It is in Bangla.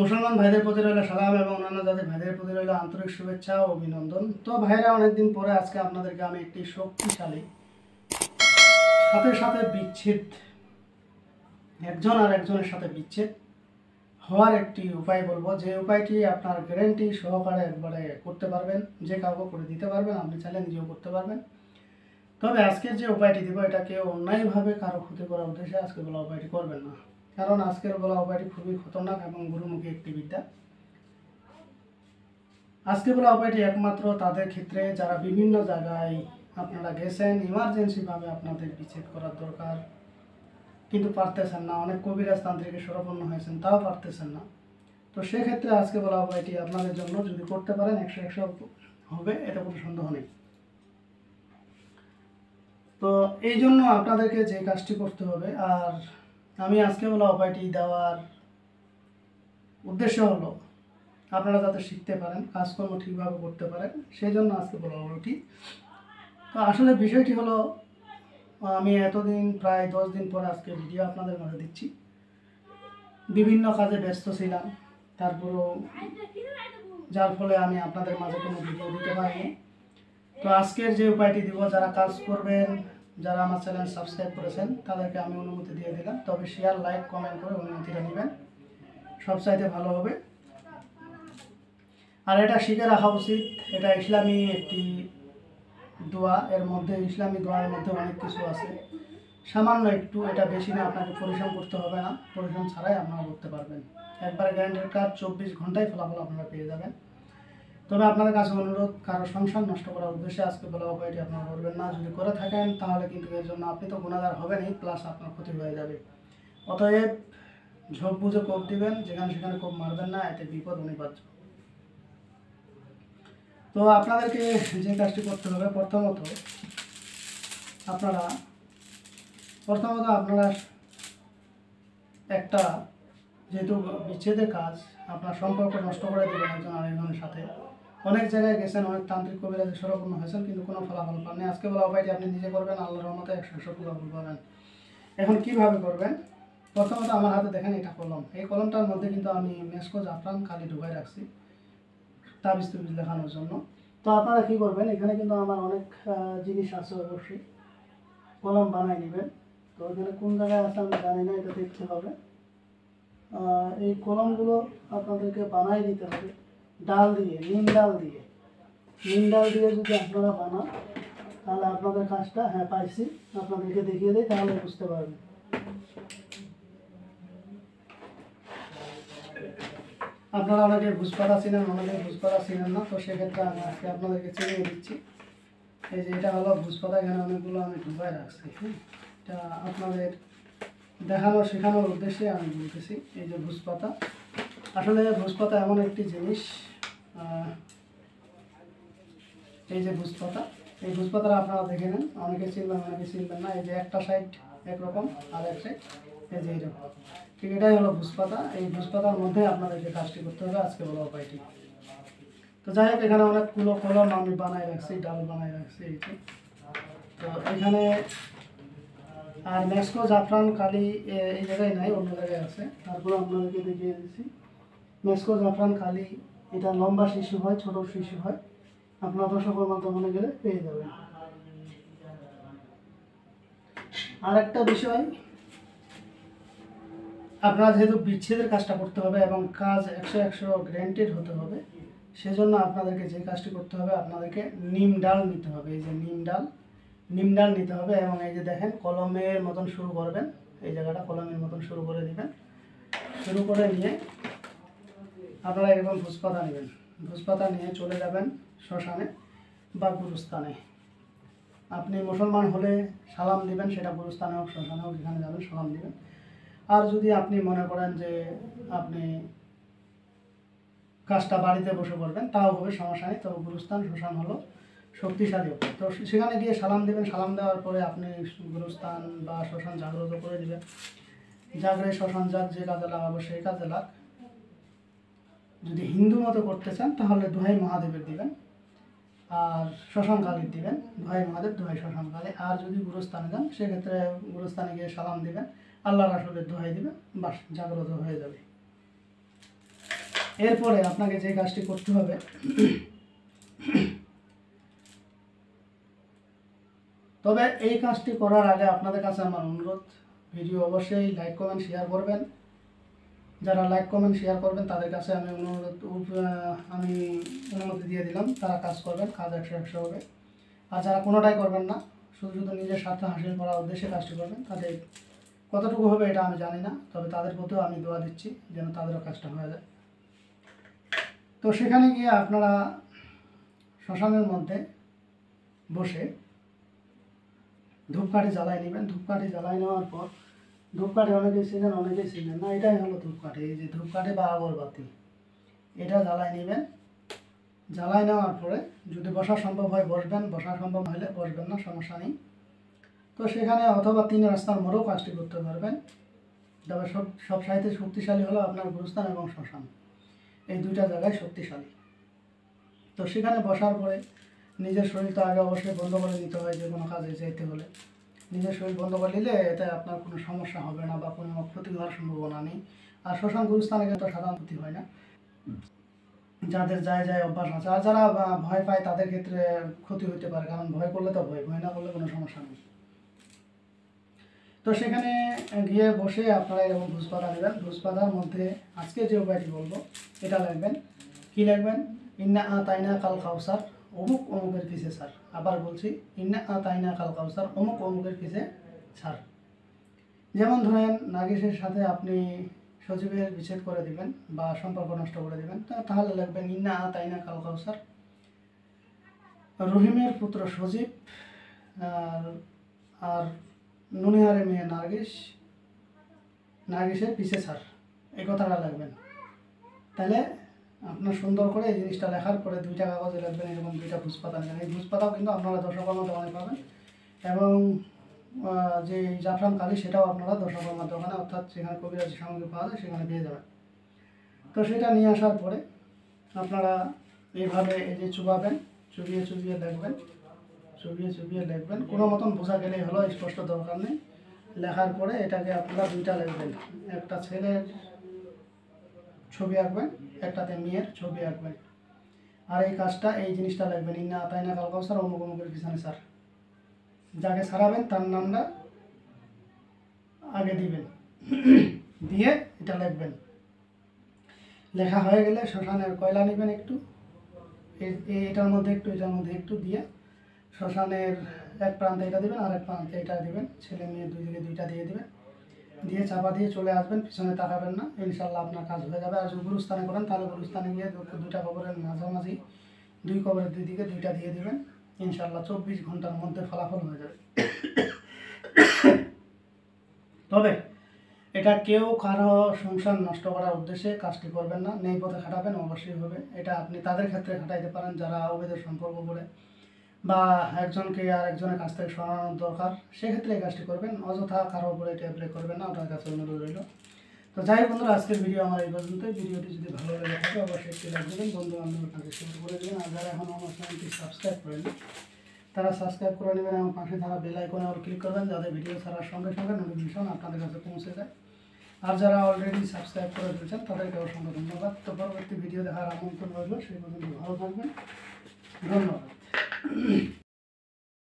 মুসলমান ভাইদের প্রতি রইল সালাম এবং অন্যান্য জাতির ভাইদের প্রতি রইল আন্তরিক শুভেচ্ছা ও অভিনন্দন। তো ভাইরা, অনেকদিন পরে আজকে আপনাদেরকে আমি একটি শক্তিশালী সাথে সাথে বিচ্ছেদ, একজন আর একজনের সাথে বিচ্ছেদ হওয়ার একটি উপায় বলবো, যে উপায়টি আপনার গ্যারেন্টি সহকারে একবারে করতে পারবেন, যে কাউকে করে দিতে পারবেন, আপনি চাইলে নিজেও করতে পারবেন। তবে আজকের যে উপায়টি দিব, এটা কেউ অন্যায়ভাবে কারো ক্ষতি করার উদ্দেশ্যে আজকে বলা উপায়টি করবেন না, কারণ আজকের বলা উপায়টি খুবই খতরনাক এবং গুরুমুখী একটি বিদ্যা। আজকে বলা উপায়টি একমাত্র তাদের ক্ষেত্রে যারা বিভিন্ন জায়গায় আপনারা গেছেন, ইমার্জেন্সিভাবে আপনাদের বিচ্ছেদ করার দরকার, কিন্তু পারতেছেন না, অনেক কবিরাজ তান্ত্রিকের শরণাপন্ন হয়েছেন, তাও পারতেছেন না। তো সেক্ষেত্রে আজকে বলা উপায়টি আপনাদের জন্য, যদি করতে পারেন 100 হবে, এটা কোনো সন্দেহ নেই। তো এই জন্য আপনাদেরকে যে কাজটি করতে হবে, আর আমি আজকে বলা উপায়টি দেওয়ার উদ্দেশ্য হলো আপনারা যাতে শিখতে পারেন, কাজকর্ম ঠিকভাবে করতে পারেন, সেই জন্য আজকে বলা উপায়টি। তো আসলে বিষয়টি হলো, আমি এতদিন প্রায় 10 দিন পর আজকে ভিডিও আপনাদের মাঝে দিচ্ছি। বিভিন্ন কাজে ব্যস্ত ছিলাম, তারপরেও যার ফলে আমি আপনাদের মাঝে কোনো ভিডিও দিতে পারিনি। তো আজকের যে উপায়টি দিব, যারা কাজ করবেন, যারা আমার চ্যানেল সাবস্ক্রাইব করেছেন, তাদেরকে আমি অনুমতি দিয়ে দিলাম। তবে শেয়ার, লাইক, কমেন্ট করে অনুমতিটা নেবেন, সবচাইতে ভালো হবে। আর এটা শিখে রাখা উচিত। এটা ইসলামী একটি দোয়া, এর মধ্যে ইসলামী দোয়ার মধ্যে অনেক কিছু আছে, সামান্য একটু, এটা বেশি না, আপনাকে পরিশ্রম করতে হবে না, পরিশ্রম ছাড়াই আপনারা করতে পারবেন। একবারে গ্যারান্টেড কাজ, 24 ঘন্টায় ফলাফল আপনারা পেয়ে যাবেন। তবে আপনাদের কাছে অনুরোধ, কারো সংসার নষ্ট করার উদ্দেশ্যে আজকে বলা উপায়টি আপনারা করবেন না। যদি করে থাকেন তাহলে কিন্তু এর জন্য আপনি তো গুণাগার হবেনই, প্লাস আপনার ক্ষতি হয়ে যাবে। অতএব ঝোঁক বুঝে কোপ দিবেন, যেখানে সেখানে কোপ মারবেন না, এতে বিপদ অনিবার্য। তো আপনাদেরকে যে কাজটি করতে হবে, প্রথমত আপনারা একটা, যেহেতু বিচ্ছেদের কাজ, আপনার সম্পর্ক নষ্ট করে দেবেন একজন আরেকজনের সাথে। অনেক জায়গায় গেছেন, অনেক তান্ত্রিক কবিরাজের শরণাপন্ন হয়েছেন, কিন্তু কোনো ফলাফল পাননি। আজকে বলা উপায়টি আপনি নিজে করবেন, আল্লাহর রহমতে 100 ফলাফল পাবেন। এখন কিভাবে করবেন? প্রথমত আমার হাতে দেখেন এটা কলম, এই কলমটার মধ্যে কিন্তু আমি মেসকো জাফরান কালি ঢুকাই রাখছি তাবিজ তুবিজ লেখানোর জন্য। তো আপনারা কি করবেন, এখানে কিন্তু আমার অনেক জিনিস আছে, অবশ্যই কলম বানাই নেবেন। তো এখানে কোন জায়গায় আছে আমি জানি না, এটা দেখতে হবে। এই কলমগুলো আপনাদেরকে বানাই দিতে হবে ডাল দিয়ে, নিম ডাল দিয়ে। নিম ডাল দিয়ে যদি আপনারা বানান, তাহলে আপনাদের কাজটা, হ্যাঁ পাইছি, আপনাদেরকে দেখিয়ে দিই, তাহলে বুঝতে পারবেন। আপনারা অনেকে ভুজপাতা চিনেন, অনেকে ভুজপাতা চিনেন না, তো সেক্ষেত্রে আমি আজকে আপনাদেরকে চিনিয়ে দিচ্ছি। এই যে এটা হলো ভুজপাতা, এখানে অনেকগুলো আমি ঢুকায় রাখছি। হ্যাঁ, এটা আপনাদের দেখানো শেখানোর উদ্দেশ্যে আমি বলতেছি। এই যে ভুজপাতা, আসলে ভুজপাতা এমন একটি জিনিস, এই যে ভুজপাতা, এই ভুজপাতাটা আপনারা দেখে নেন, অনেকে চিনবেন, অনেকে চিনবেন না। এই যে একটা সাইড একরকম, আর এক সাইড এই যে এইরকম, ঠিক এটাই হলো ভুজপাতা। এই ভুজপাতার মধ্যে আপনাদেরকে কাজটি করতে হবে, আজকে বলা উপায়টি। তো যাই হোক, এখানে অনেকগুলো কলম আমি বানাই রাখছি, ডাল বানাই রাখছি। এই যে, তো এখানে আর মেসকো জাফরান কালি এই জায়গায় নাই, অন্য জায়গায় আছে, তারপরে আপনাদেরকে দেখিয়ে দিচ্ছি। মেসকো জাফরান কালি, এটা লম্বা শিশু হয়, ছোট শিশু হয়, আপনার দর্শকের মাধ্যমে গেলে পেয়ে যাবেন। আর একটা বিষয়, আপনারা যেহেতু বিচ্ছেদের কাজটা করতে হবে এবং কাজ 100 গ্যারান্টেড হতে হবে, সেজন্য আপনাদেরকে যে কাজটি করতে হবে, আপনাদেরকে নিম ডাল নিতে হবে। এই যে নিম ডাল নিতে হবে, এবং এই যে দেখেন কলমের মতন শুরু করবেন, এই জায়গাটা কলমের মতন শুরু করে দিবেন। শুরু করে নিয়ে আপনারা এরকম ভুজপাতা নেবেন, ভুজপাতা নিয়ে চলে যাবেন শ্মশানে বা গুরুস্থানে। আপনি মুসলমান হলে সালাম দিবেন, সেটা গুরুস্থানে হোক, শ্মশানে হোক, যেখানে যাবেন সালাম দিবেন। আর যদি আপনি মনে করেন যে আপনি কাজটা বাড়িতে বসে করবেন, তাও হবে, সমস্যা নেই। তবে গুরুস্থান, শ্মশান হলো শক্তিশালী উপায়। তো সেখানে গিয়ে সালাম দেবেন, সালাম দেওয়ার পরে আপনি গুরুস্থান বা শ্মশান জাগ্রত করে দেবেন। জাগরে শ্মশান যাক, যে কাজে লাগাবো সেই কাজে লাগ। যদি হিন্দু মতো করতে চান তাহলে দোহাই মহাদেবের দিবেন, আর শ্মশান কালীর দিবেন, দোহাই মহাদেব, দোহাই শ্মশান কালী। আর যদি গুরুস্থানে যান, সেক্ষেত্রে গুরুস্থানে গিয়ে সালাম দিবেন, আল্লাহ রাসূলের দোহাই দিবেন, বাস জাগ্রত হয়ে যাবে। এরপরে আপনাকে যে কাজটি করতে হবে, তবে এই কাজটি করার আগে আপনাদের কাছে আমার অনুরোধ, ভিডিও অবশ্যই লাইক কমেন্ট শেয়ার করবেন। যারা লাইক কমেন্ট শেয়ার করবেন তাদের কাছে আমি অনুমতি দিয়ে দিলাম, তারা কাজ করবেন, কাজ 100 হবে। আর যারা কোনোটাই করবেন না, শুধু শুধু নিজের স্বার্থ হাসিল করার উদ্দেশ্যে কাজটি করবেন, তাদের কতটুকু হবে এটা আমি জানি না, তবে তাদের প্রতিও আমি দোয়া দিচ্ছি যেন তাদেরও কাজটা হয়ে যায়। তো সেখানে গিয়ে আপনারা শ্মশানের মধ্যে বসে ধূপকাঠি জ্বালাই নেবেন। ধূপকাঠি জ্বালাই নেওয়ার পর, ধূপকাঠি অনেকেই ছিলেন অনেকেই ছিলেন না, এটাই হলো ধূপকাঠি। এই যে ধূপকাঠি বা আগরবাতি, এটা জ্বালাই নেবেন। জ্বালাই নেওয়ার পরে যদি বসা সম্ভব হয় বসবেন, বসা সম্ভব হলে বসবেন না, সমস্যা নেই। তো সেখানে অথবা 3 রাস্তার মোড়েও কাজটি করতে পারবেন। তবে সব সাইতে শক্তিশালী হলো আপনার গুরুস্থান এবং শ্মশান, এই দুইটা জায়গায় শক্তিশালী। তো সেখানে বসার পরে নিজের শরীরটা আগে অবশ্যই বন্ধ করে নিতে হয়। যে কোনো কাজে যেতে হলে নিজের শরীর বন্ধ করে নিলে এতে আপনার কোনো সমস্যা হবে না বা কোনো ক্ষতি হওয়ার সম্ভাবনা নেই। আর শ্মশান গুরুস্থানে কিন্তু সাধারণ ক্ষতি হয় না, যাদের যায় অভ্যাস আছে। আর যারা ভয় পায় তাদের ক্ষেত্রে ক্ষতি হতে পারে, কারণ ভয় করলে তো ভয় না করলে কোনো সমস্যা নেই। তো সেখানে গিয়ে বসে আপনারা এরকম ভুজপাতা নেবেন। ভুজপাতার মধ্যে আজকে যে উপায়টি বলবো এটা লিখবেন। কি লিখবেন? ইন্না আতাইনা কাল কাউসার অমুক অমুকের পিছে ছাড়। আবার বলছি, ইন্না আতাইনা কাল কাউসার অমুক অমুকের পিছে ছাড়। যেমন ধরেন নাগেশের সাথে আপনি সজীবের বিচ্ছেদ করে দিবেন বা সম্পর্ক নষ্ট করে দিবেন, তাহলে লিখবেন ইন্না আতাইনা কাল কাউসার রহিমের পুত্র সজীব আর নুনিহারের মেয়ে নার্গিসের পিছে ছাড়, এই কথাটা লিখবেন। তাহলে আপনার সুন্দর করে এই জিনিসটা লেখার পরে 2টা কাগজে লিখবেন, এরকম 2টা ভুজপাতা নেবেন। এই ভুজপাতাও কিন্তু আপনারা দশকর্মা দোকানে পাবেন, এবং যে জাফরান কালি সেটাও আপনারা দশকর্মা দোকানে, অর্থাৎ যেখানে কবিরাজি সামগ্রী পাওয়া যায় সেখানে পেয়ে যাবেন। তো সেটা নিয়ে আসার পরে আপনারা এইভাবে এই যে চুবাবেন, চুবিয়ে লিখবেন। কোনো মতন বোঝা গেলেই হলো, স্পষ্ট দরকার নেই। লেখার পরে এটাকে আপনারা 2টা লিখবেন, একটা ছেলের ছবি আঁকবেন, একটাতে মেয়ের ছবি আঁকবেন। আর এই কাজটা, এই জিনিসটা লিখবেন, ইন্না আতাইনা কাল কাউসার অমুক অমুকের পিছনে ছাড়। যাকে ছাড়াবেন তার নামটা আগে দিবেন, দিয়ে এটা লিখবেন। লেখা হয়ে গেলে শ্মশানের কয়লা নেবেন একটু, এটার মধ্যে একটু দিয়ে শ্মশানের এক প্রান্তে এটা দিবেন আর এক প্রান্তে এটা দিবেন, ছেলে মেয়ে 2 দিকে 2টা দিয়ে দিবেন, দিয়ে চাপা দিয়ে চলে আসবেন, পিছনে তাকাবেন না, ইনশাল্লাহ আপনার কাজ হয়ে যাবে। আর যদি গুরুস্থানে করেন তাহলে গুরুস্থানে গিয়ে 2টা কবরের মাঝামাঝি 2 কবরের 2 দিকে 2টা দিয়ে দিবেন, ইনশাল্লাহ 24 ঘন্টার মধ্যে ফলাফল হয়ে যাবে। তবে এটা কেউ কারো সংসার নষ্ট করার উদ্দেশ্যে কাজটি করবেন না, নেই পথে খাটাবেন অবশ্যই হবে। এটা আপনি তাদের ক্ষেত্রে খাটাইতে পারেন যারা অবৈধ সম্পর্ক করে বা একজনকে আর একজনের কাছ থেকে সরানোর দরকার, সেক্ষেত্রে এই কাজটি করবেন। অযথা কারো উপরে এটা অ্যাপ্লাই করবেন না, ওটার কাছে অনুরোধ রইল। তো যাই হোক বন্ধুরা, আজকের ভিডিও আমার এই পর্যন্তই। ভিডিওটি যদি ভালো লেগে থাকে অবশ্যই একটি লাইক দেবেন, বন্ধু বান্ধবের কাছে শেয়ার করে দেবেন। আর যারা এখন আমার চ্যানেলটি সাবস্ক্রাইব করেন তারা সাবস্ক্রাইব করে নেবেন এবং পাশে থাকা বেল আইকনে ক্লিক করবেন, যাতে ভিডিও ছাড়ার সঙ্গে সঙ্গে নোটিফিকেশন আপনাদের কাছে পৌঁছে যায়। আর যারা অলরেডি সাবস্ক্রাইব করে দিয়েছেন তাদেরকে অসংখ্য ধন্যবাদ। তো পরবর্তী ভিডিও দেখার আমন্ত্রণ রইল। সেই পর্যন্ত ভালো থাকবেন, ধন্যবাদ।